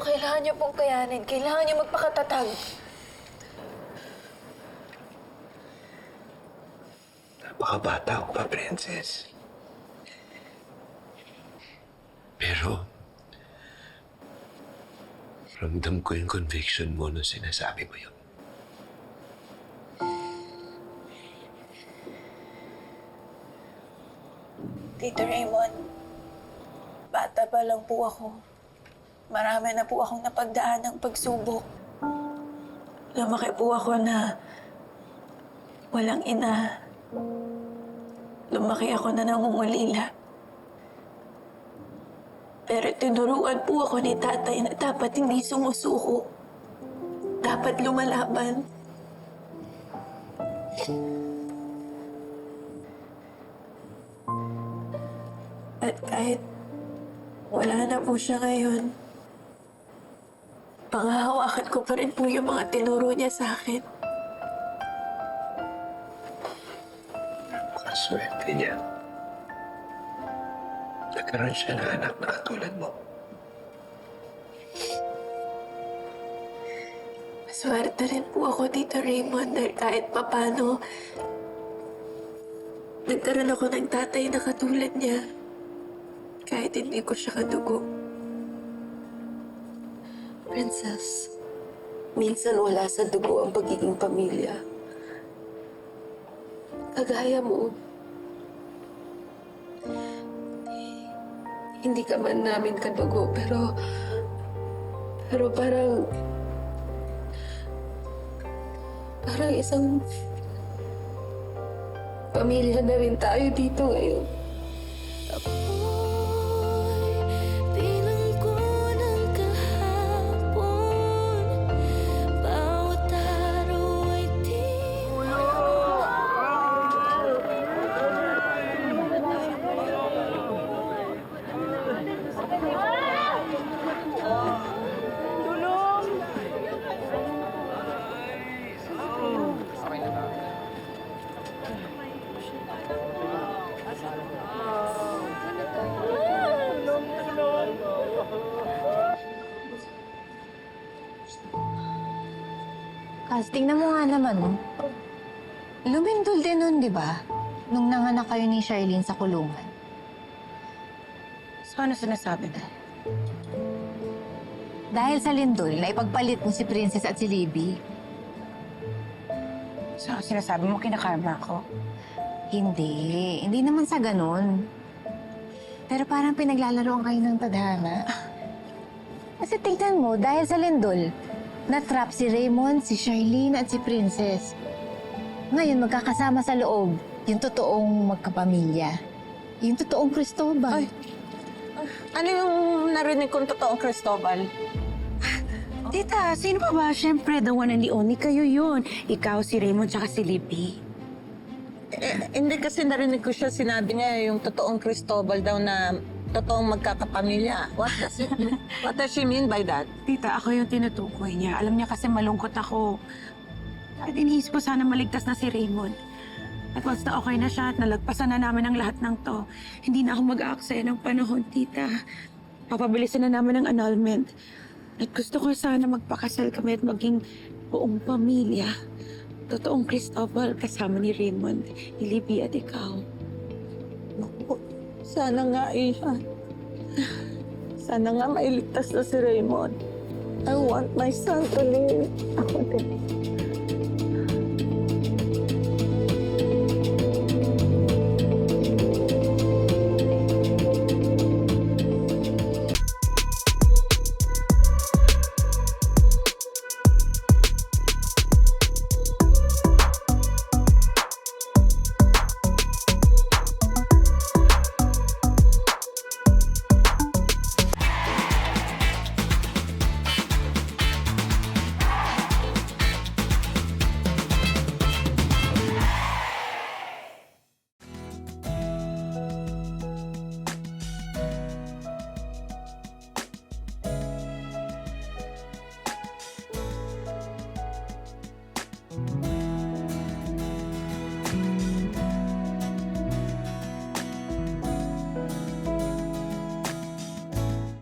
kailangan niyo pong kayanin. Kailangan niyo magpakatatag. Napakabata ko pa, Princess. Pero, ramdam ko yung conviction mo nung sinasabi mo yun. Tito Raymond, bata pa lang po ako. Marami na po akong napagdaan ng pagsubok. Lumaki po ako na walang ina. Lumaki ako na nangungulila. Pero tinuruan po ako ni tatay na dapat hindi sumusuko. Dapat lumalaban. At kahit wala na po siya ngayon, pangahawakan ko pa rin po yung mga tinuro niya sa akin. Napakaswerte niya. Nagkaroon siya ng anak na katulad mo. Maswerte rin po ako, Tito Raymond, dahil kahit papano, nagkaroon ako ng tatay na katulad niya. Kahit hindi ko siya kadugo. Princess, minsan wala sa dugo ang pagiging pamilya. Kagaya mo. Hindi ka man namin kadugo, pero parang isang pamilya na rin tayo dito ngayon. Kaz, tingnan mo nga naman, no? Lumindol din nun, di ba? Nung nanganak kayo ni Charlene sa kulungan. So, ano sinasabi mo? Dahil sa lindol, na ipagpalit mo si Princess at si Libby. So, sinasabi mo kinakarma ako? Hindi. Hindi naman sa ganun. Pero parang pinaglalaroan kayo ng tadhana. Kasi tingnan mo, dahil sa lindol, na-trap si Raymond, si Charlene at si Princess. Ngayon, magkakasama sa loob yung totoong magkapamilya. Yung totoong Cristobal. Ay. Ano yung narinig kong totoong Cristobal? Tita, sino pa ba? Siyempre, the one and the only kayo yun. Ikaw, si Raymond, tsaka si Libby. Hindi kasi narinig ko siya, sinabi niya yung totoong Cristobal daw na totoong magkakapamilya. What does she mean by that? Tita, ako yung tinutukoy niya. Alam niya kasi malungkot ako. At iniisip ko sana maligtas na si Raymond. At once na okay na siya at nalagpasan na namin ang lahat ng to, hindi na ako mag-aaksaya ng panahon, tita. Papabilisin na namin ang annulment. At gusto ko sana magpakasal kami at maging buong pamilya. Totoong Cristobal kasama ni Raymond, ni Libby at ikaw. Naku, sana nga iyan. Sana nga mailigtas na si Raymond. I want my son to live. Ako din.